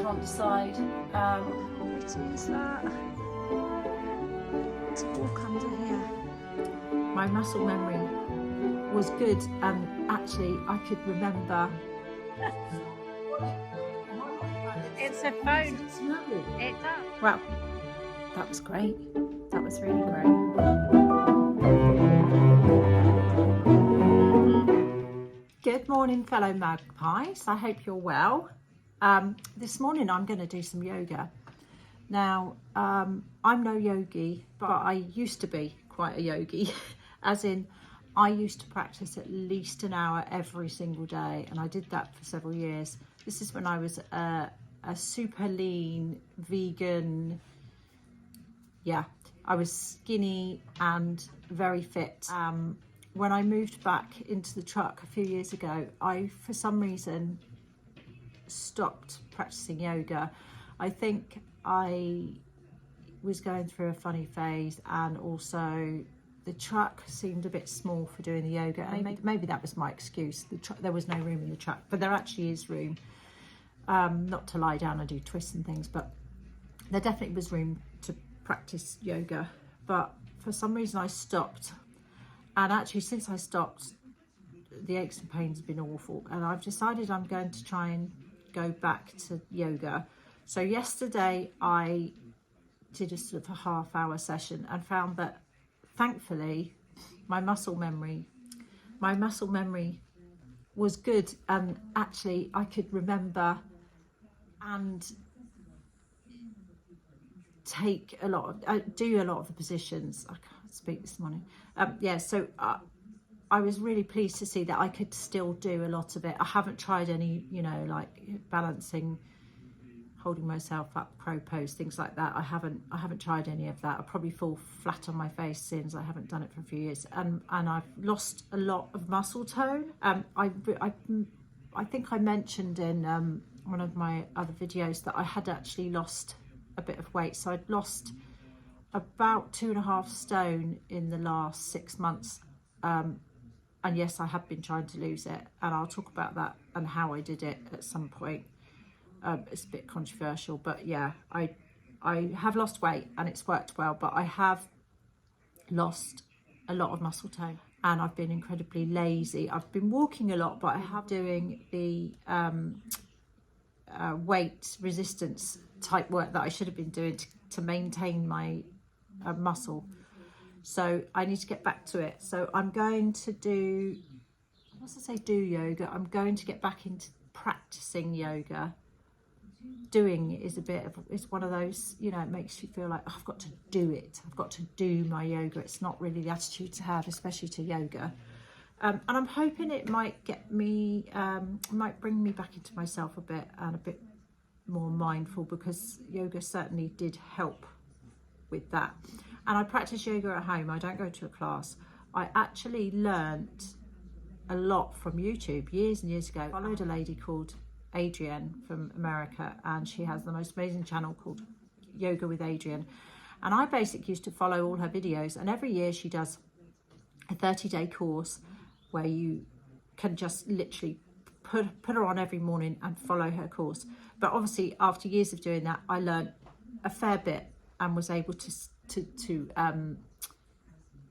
can't decide. What is that? Let's walk under here. My muscle memory was good, and actually I could remember. It's a phone. It does. Well, that was great. That was really great. Good morning, fellow magpies. I hope you're well. This morning I'm going to do some yoga. Now, I'm no yogi, but I used to be quite a yogi, as in I used to practice at least an hour every single day, and I did that for several years. This is when I was a super lean vegan. Yeah, I was skinny and very fit. When I moved back into the truck a few years ago, I, for some reason, stopped practicing yoga. I think I was going through a funny phase, and also the truck seemed a bit small for doing the yoga. And maybe that was my excuse. There was no room in the truck, but there actually is room. Not to lie down and do twists and things, but there definitely was room to practice yoga. But for some reason I stopped, and actually since I stopped, the aches and pains have been awful, and I've decided I'm going to try and go back to yoga. So yesterday I did a sort of a half-hour session and found that thankfully my muscle memory was good, and actually I could remember and take a lot of, do a lot of the positions. I can't speak this morning. Yeah, so I was really pleased to see that I could still do a lot of it. I haven't tried any, you know, like balancing, holding myself up, crow pose, things like that. I haven't tried any of that. I probably fall flat on my face since I haven't done it for a few years, and I've lost a lot of muscle tone. I think I mentioned in one of my other videos that I had actually lost a bit of weight. So I'd lost about 2.5 stone in the last 6 months. And yes, I have been trying to lose it, and I'll talk about that and how I did it at some point. It's a bit controversial, but yeah, I have lost weight and it's worked well, but I have lost a lot of muscle tone, and I've been incredibly lazy. I've been walking a lot, but I have doing the weight resistance type work that I should have been doing to maintain my muscle. So I need to get back to it. So I'm going to do, once I say do yoga, I'm going to get back into practicing yoga. Doing it is a bit of, it's one of those, you know, it makes you feel like, oh, I've got to do it. I've got to do my yoga. It's not really the attitude to have, especially to yoga. And I'm hoping it might get me, might bring me back into myself a bit and a bit more mindful, because yoga certainly did help with that. And I practice yoga at home. I don't go to a class. I actually learnt a lot from YouTube years and years ago. I followed a lady called Adrienne from America, and she has the most amazing channel called Yoga with Adrienne. And I basically used to follow all her videos, and every year she does a 30-day course where you can just literally put her on every morning and follow her course. But obviously after years of doing that, I learned a fair bit and was able to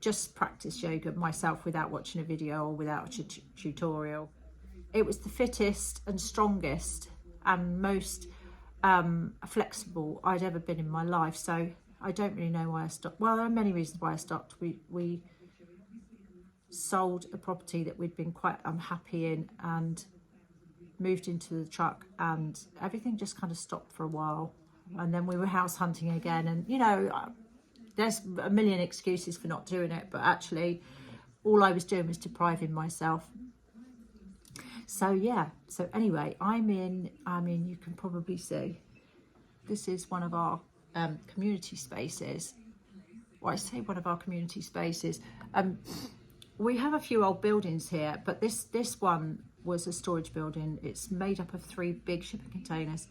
just practice yoga myself without watching a video or without a tutorial. It was the fittest and strongest and most flexible I'd ever been in my life. So I don't really know why I stopped. Well, there are many reasons why I stopped. We sold a property that we'd been quite unhappy in and moved into the truck, and everything just kind of stopped for a while. And then we were house hunting again, and you know, there's a million excuses for not doing it, but actually all I was doing was depriving myself. So yeah, so anyway, I'm in, I mean, you can probably see, this is one of our community spaces. Well, I say one of our community spaces. We have a few old buildings here, but this one was a storage building. It's made up of 3 big shipping containers,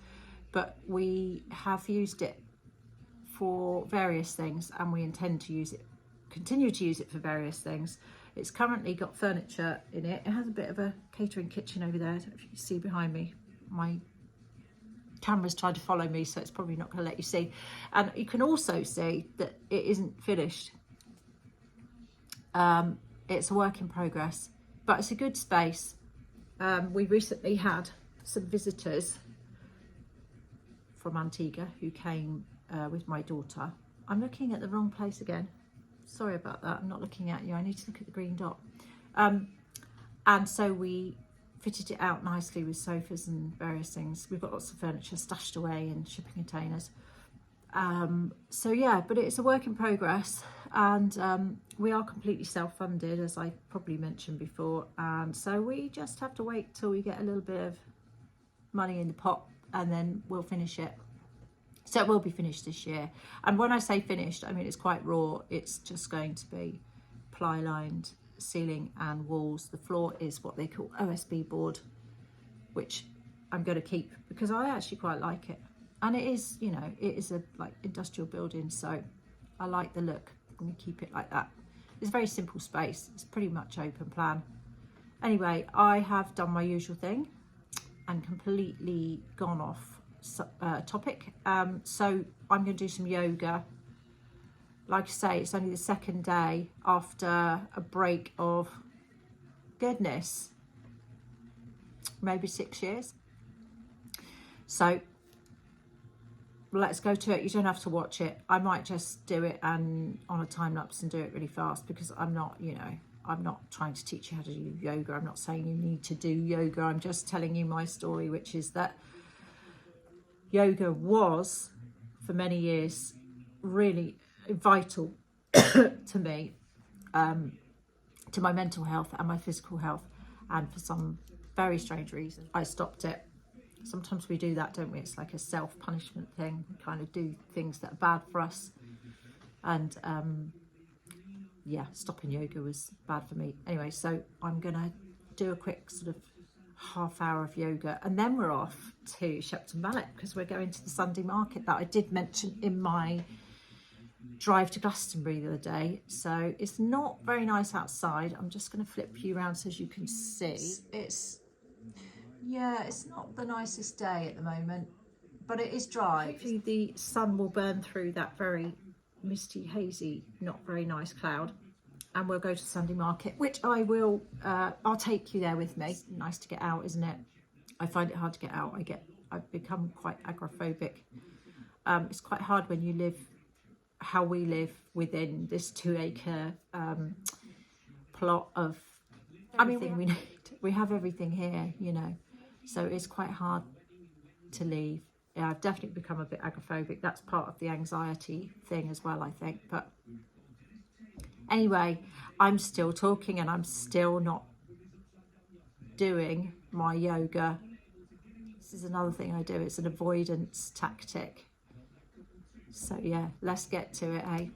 but we have used it for various things, and we intend to use it, continue to use it for various things. It's currently got furniture in it. It has a bit of a catering kitchen over there. I don't know if you can see behind me, my camera's trying to follow me, so it's probably not going to let you see. And you can also see that it isn't finished. It's a work in progress, but it's a good space. We recently had some visitors from Antigua who came with my daughter. I'm looking at the wrong place again. Sorry about that. I'm not looking at you. I need to look at the green dot. And so we fitted it out nicely with sofas and various things. We've got lots of furniture stashed away in shipping containers. So yeah, but it's a work in progress, and we are completely self-funded, as I probably mentioned before, and so we just have to wait till we get a little bit of money in the pot, and then we'll finish it. So it will be finished this year, and when I say finished, I mean it's quite raw. It's just going to be ply lined ceiling and walls. The floor is what they call OSB board, which I'm going to keep because I actually quite like it. And it is, you know, it is a like industrial building, so I like the look. I'm going to keep it like that. It's a very simple space. It's pretty much open plan. Anyway, I have done my usual thing and completely gone off topic. So I'm going to do some yoga. Like I say, it's only the second day after a break of, goodness, maybe 6 years. So let's go to it. You don't have to watch it. I might just do it and on a time lapse and do it really fast, because I'm not, you know, I'm not trying to teach you how to do yoga. I'm not saying you need to do yoga. I'm just telling you my story, which is that yoga was for many years really vital to me, to my mental health and my physical health, and for some very strange reason I stopped it. Sometimes we do that, don't we? It's like a self-punishment thing. We kind of do things that are bad for us. And yeah, stopping yoga was bad for me. Anyway, so I'm going to do a quick sort of half hour of yoga. And then we're off to Shepton Mallet, because we're going to the Sunday market that I did mention in my drive to Glastonbury the other day. So it's not very nice outside. I'm just going to flip you around so as you can see. Yeah, it's not the nicest day at the moment, but it is dry. Hopefully the sun will burn through that very misty, hazy, not very nice cloud, and we'll go to Sunday market, which I will, I'll take you there with me. It's nice to get out, isn't it? I find it hard to get out. I've become quite agoraphobic. It's quite hard when you live how we live within this 2-acre plot of everything we need. We have everything here, you know. So it's quite hard to leave. Yeah, I've definitely become a bit agoraphobic. That's part of the anxiety thing as well, I think. But anyway, I'm still talking and I'm still not doing my yoga. This is another thing I do. It's an avoidance tactic. So yeah, let's get to it, eh?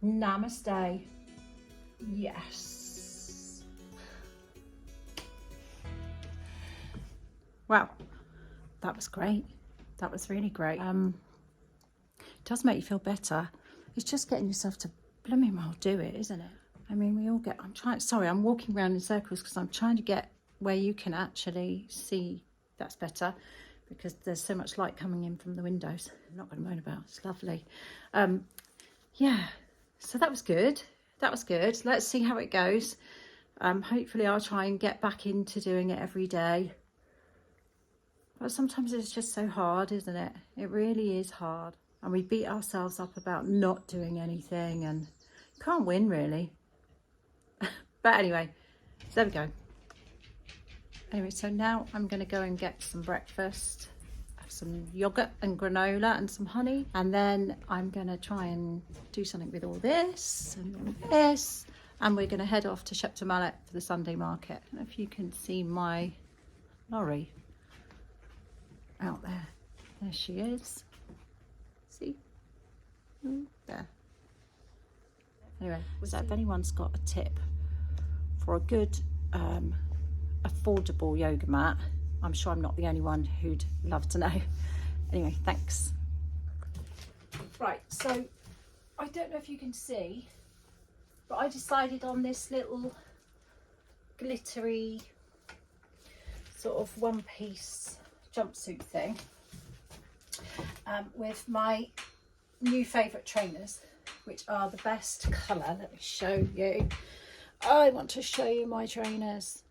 Namaste. Yes. Wow, that was great. That was really great. It does make you feel better. It's just getting yourself to blooming well do it, isn't it? I mean, we all get, I'm walking around in circles because I'm trying to get where you can actually see. That's better, because there's so much light coming in from the windows. I'm not going to moan about it. It's lovely. Yeah. So that was good. That was good. Let's see how it goes. Hopefully I'll try and get back into doing it every day. But sometimes it's just so hard, isn't it? It really is hard. And we beat ourselves up about not doing anything and can't win, really. But anyway, so there we go. Anyway, so now I'm going to go and get some breakfast. have some yogurt and granola and some honey. And then I'm gonna try and do something with all this and all this. And we're gonna head off to Shepton Mallet for the Sunday market. I don't know if you can see my lorry out there. There she is. See? There. Anyway, so if anyone's got a tip for a good affordable yoga mat, I'm sure I'm not the only one who'd love to know. Anyway, thanks. Right, so I don't know if you can see, but I decided on this little glittery sort of one-piece jumpsuit thing with my new favourite trainers, which are the best colour. Let me show you. I want to show you my trainers.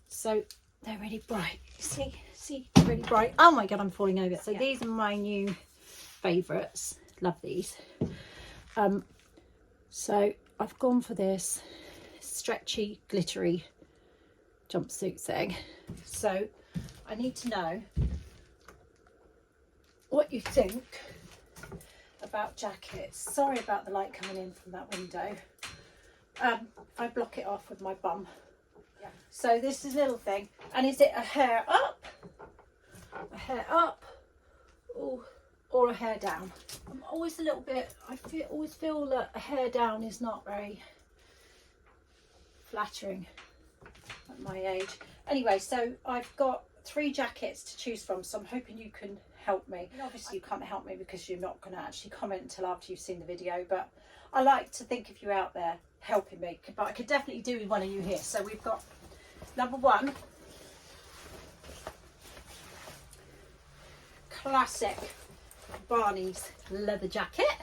So they're really bright. See, they're really bright. Oh my god, I'm falling over. So these are my new favourites. Love these. So I've gone for this stretchy, glittery jumpsuit thing. So I need to know what you think about jackets. Sorry about the light coming in from that window. I block it off with my bum. Yeah. So this is a little thing, and is it a hair up, or a hair down? I'm always a little bit, always feel that a hair down is not very flattering at my age. Anyway, so I've got 3 jackets to choose from, so I'm hoping you can help me. And obviously you can't help me because you're not going to actually comment until after you've seen the video, but I like to think of you out there helping me, but I could definitely do with one of you here. So we've got number 1, classic Barney's leather jacket.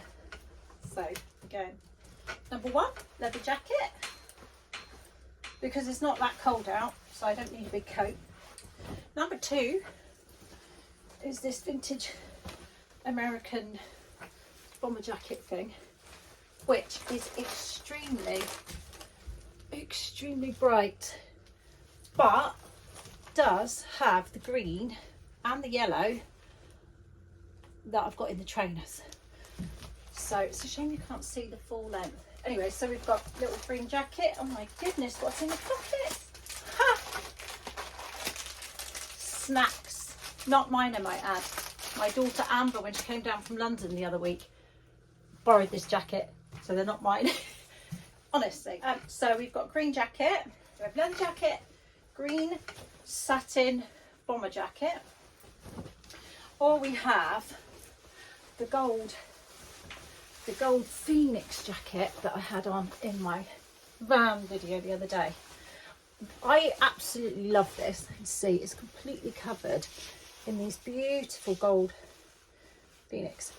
So again, number 1, leather jacket, because it's not that cold out, so I don't need a big coat. Number 2 is this vintage American bomber jacket thing, which is extremely bright, but does have the green and the yellow that I've got in the trainers. So it's a shame you can't see the full length. Anyway, so we've got a little green jacket. Oh my goodness, what's in the pocket? Ha! Snacks. Not mine, I might add. My daughter Amber, when she came down from London the other week, borrowed this jacket, so they're not mine. Honestly. So we've got green jacket, we have leather jacket, green satin bomber jacket, or we have the gold Phoenix jacket that I had on in my van video the other day. I absolutely love this. You can see it's completely covered in these beautiful gold Phoenix,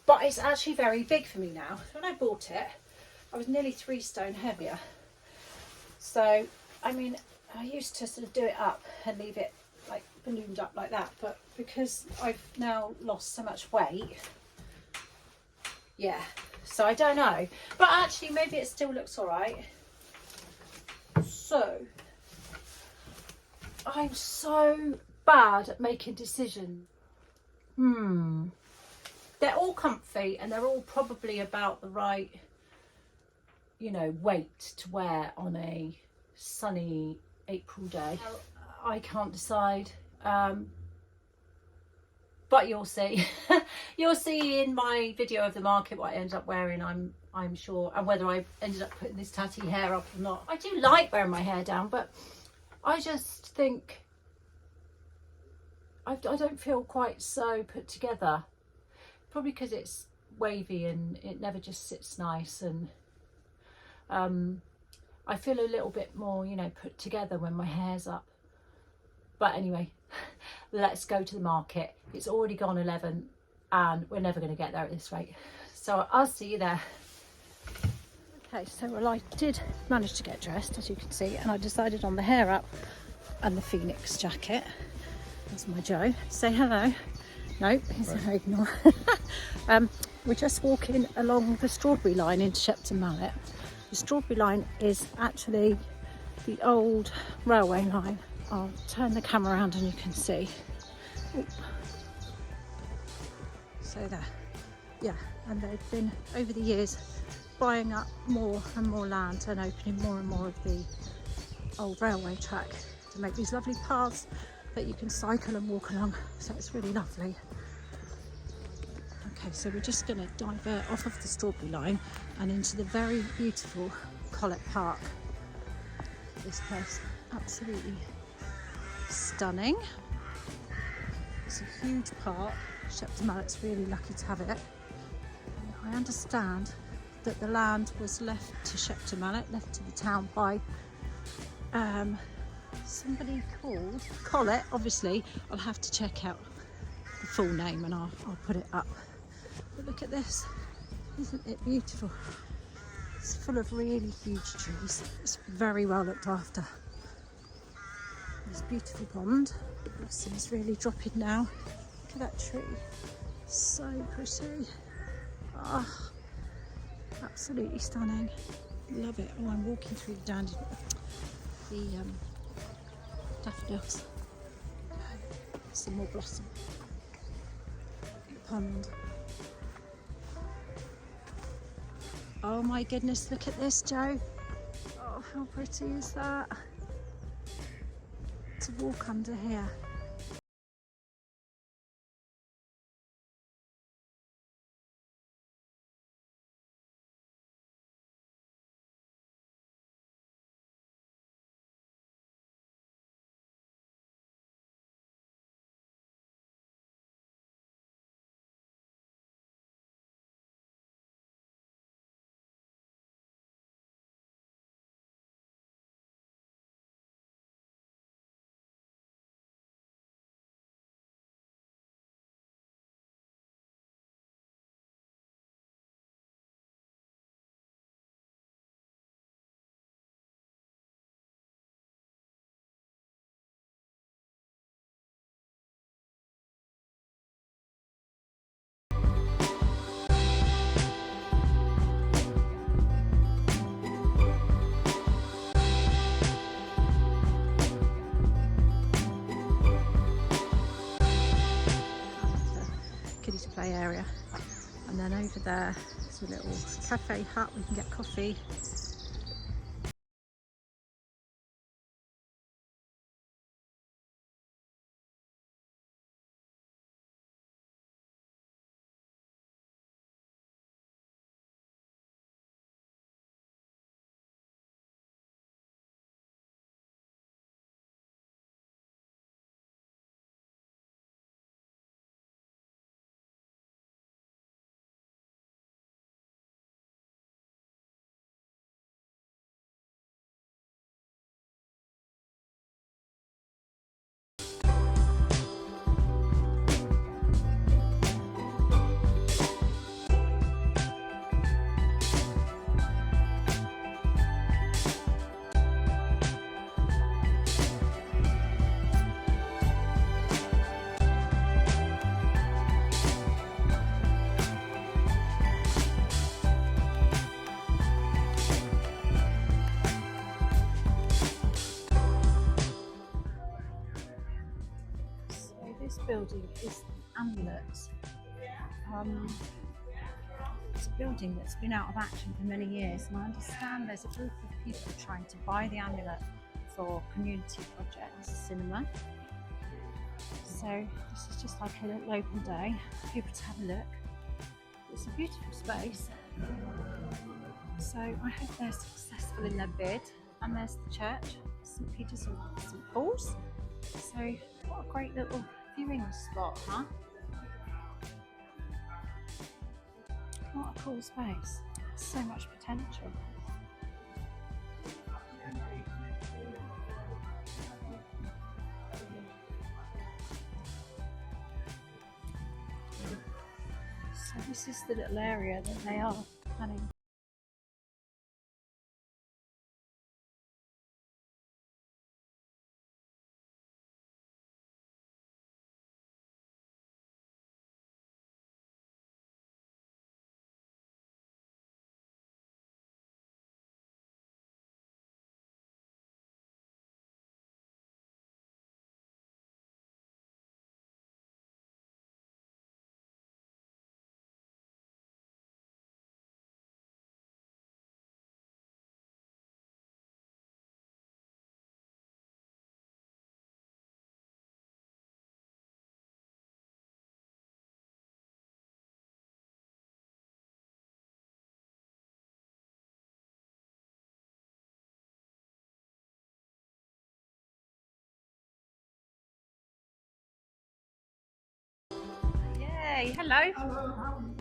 but it's actually very big for me now. When I bought it, I was nearly 3 stone heavier. So I mean, I used to sort of do it up and leave it like ballooned up like that, but because I've now lost so much weight, yeah, so I don't know, but actually maybe it still looks all right. So I'm so bad at making decisions. They're all comfy and they're all probably about the right, you know, weight to wear on a sunny April day. I can't decide, but you'll see. You'll see in my video of the market what I ended up wearing, I'm sure, and whether I ended up putting this tatty hair up or not. I do like wearing my hair down, but I just think I don't feel quite so put together. Probably because it's wavy and it never just sits nice, and I feel a little bit more, you know, put together when my hair's up. But anyway, let's go to the market. It's already gone 11 and we're never going to get there at this rate. So I'll see you there. Okay, so well, I did manage to get dressed, as you can see, and I decided on the hair up and the Phoenix jacket. That's my Joe. Say hello. No, he's going to ignore. We're just walking along the Strawberry Line into Shepton Mallet. The Strawberry Line is actually the old railway line. I'll turn the camera around and you can see. So there, yeah, and they've been over the years buying up more and more land and opening more and more of the old railway track to make these lovely paths that you can cycle and walk along. So it's really lovely. Okay, so we're just going to divert off of the Strawberry Line and into the very beautiful Collet Park. This place, absolutely stunning. It's a huge park. Shepton Mallet's really lucky to have it. And I understand that the land was left to Shepton Mallet, left to the town by somebody called Collett. Obviously, I'll have to check out the full name and I'll put it up. But look at this, isn't it beautiful? It's full of really huge trees. It's very well looked after. This beautiful pond, the blossom's really dropping now. Look at that tree, so pretty. Ah, oh, absolutely stunning. Love it. Oh, I'm walking through the daffodils. Some more blossom. The pond. Oh my goodness, look at this, Joe. Oh, how pretty is that? To walk under here. Kiddie to play area, and then over there is a little cafe hut. We can get coffee. This building is the Amulet. It's a building that's been out of action for many years, and I understand there's a group of people trying to buy the Amulet for community projects, cinema. So this is just like a little open day for people to have a look. It's a beautiful space. So I hope they're successful in their bid. And there's the church, St. Peter's and St. Paul's. So what a great little viewing spot, huh? What a cool space. So much potential. So this is the little area that they are planning Hey, hello. Hello, how are you?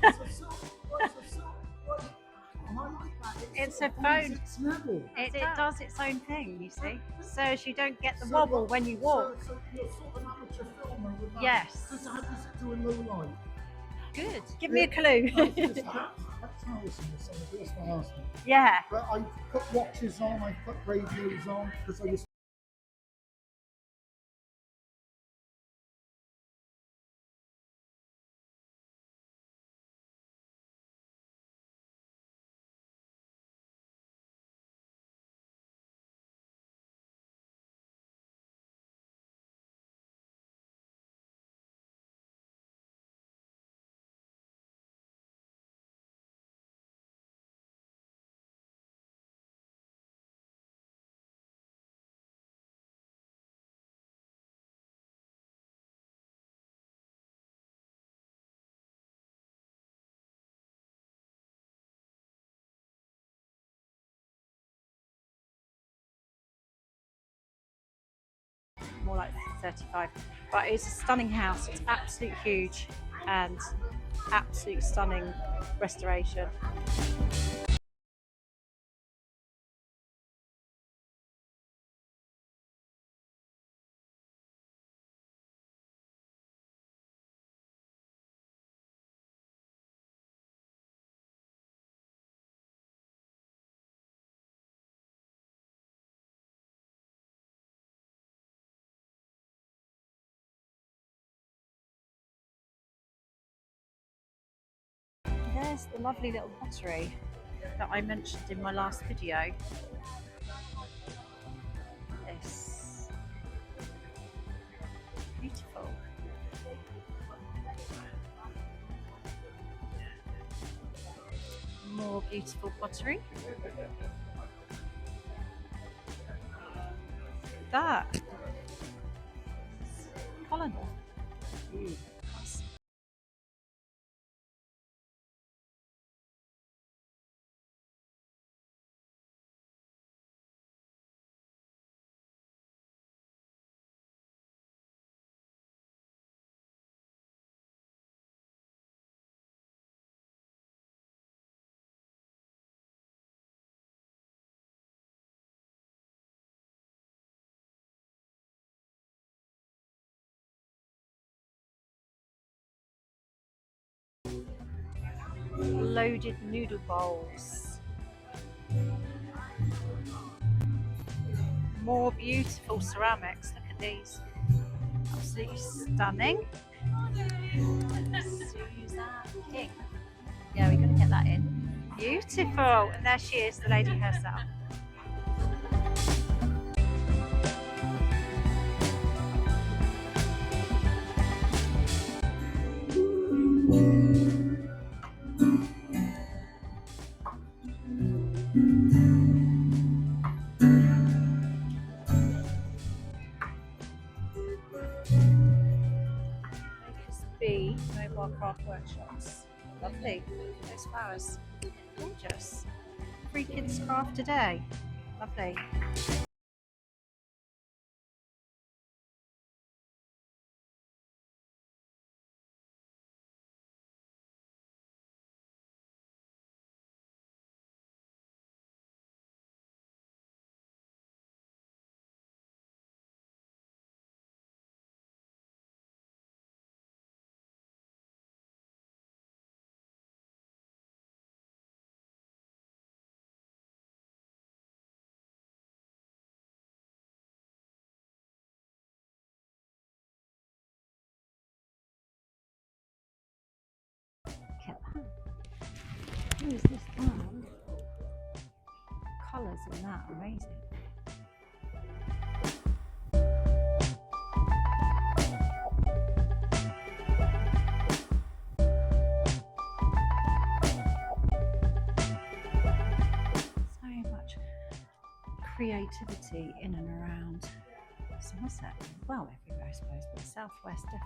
It's a silk. What's a silk? I like that. It's a got phone. its level. It does its own thing, you see. So as you don't get the wobble when you walk. So you're sort of an amateur filmer with that. Yes. How does it do in low light? Good. Give me a clue. That's what I asked me. Yeah. But I put watches on, I put radios on because I was. More like 35. But it's a stunning house. It's absolutely huge and absolutely stunning restoration. There's the lovely little pottery that I mentioned in my last video. This beautiful. More beautiful pottery. That Collett. Loaded noodle bowls. More beautiful ceramics. Look at these. Absolutely stunning. Susan King. Yeah, we're going to get that in. Beautiful. And there she is, the lady herself. B Mobile Craft Workshops. Lovely. Those flowers. Gorgeous. Free kids craft today. Lovely. Look at that. Who is this brand? Colours in that, amazing. So much creativity in and around Somerset. Well, everywhere I suppose, but the southwest definitely.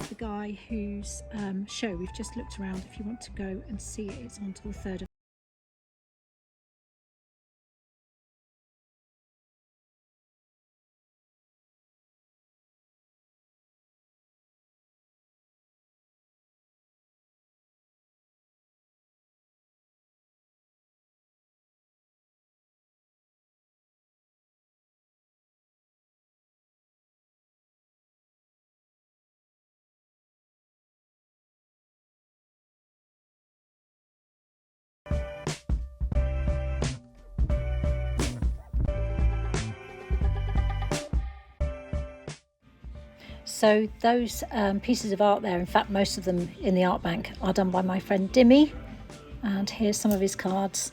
The guy whose show we've just looked around. If you want to go and see it, it's on till the 3rd of So those pieces of art there, in fact most of them in the art bank, are done by my friend Dimmy, and here's some of his cards.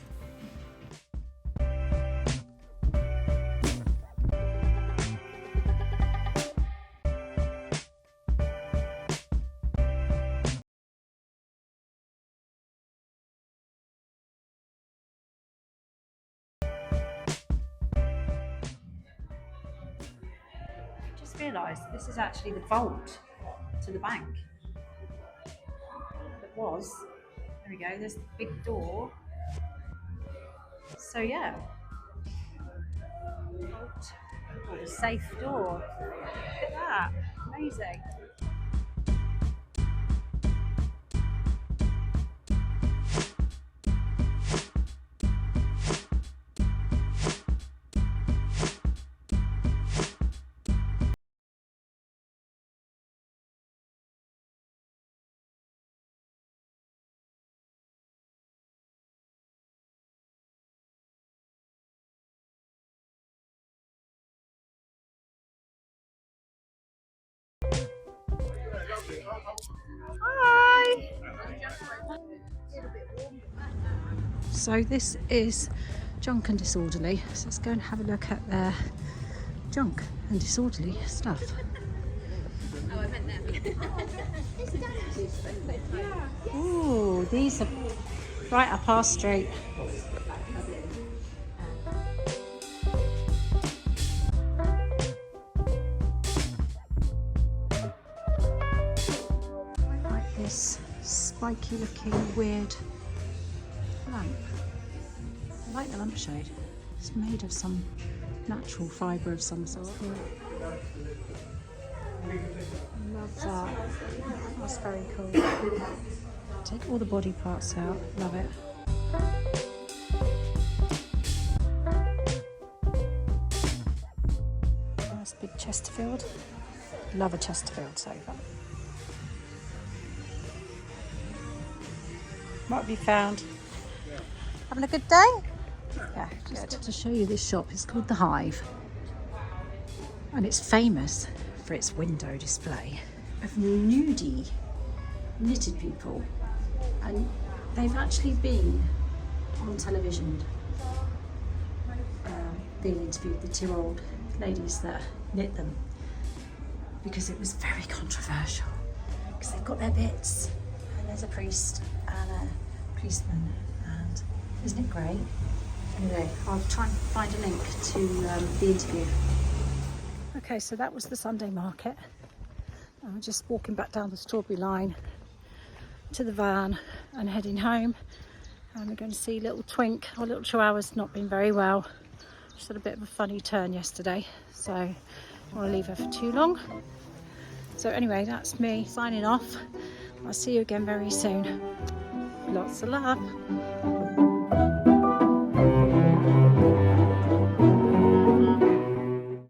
Just realised this is actually the vault to the bank. It was. There we go, there's the big door. So yeah. Vault. Oh, the safe door. Look at that. Amazing. Hi! So this is Junk and Disorderly, so let's go and have a look at their junk and disorderly stuff. Ooh, these are right up our street. Like this spiky looking weird lamp. I like the lampshade. It's made of some natural fibre of some sort. Love that. That's very cool. Take all the body parts out. Love it. Nice big Chesterfield. Love a Chesterfield sofa. What have you found? Having a good day? Yeah, just to show you this shop. It's called The Hive, and it's famous for its window display of nudie knitted people, and they've actually been on television being interviewed, the two old ladies that knit them, because it was very controversial, because they've got their bits and there's a priest and a policeman, and isn't it great? Anyway, I'll try and find a link to the interview. Okay, so that was the Sunday market. I'm just walking back down the Strawberry Line to the van and heading home. And we're going to see little Twink. Our little Chihuahua's not been very well. She's had a bit of a funny turn yesterday, so I don't want to leave her for too long. So anyway, that's me signing off. I'll see you again very soon. Lots of love.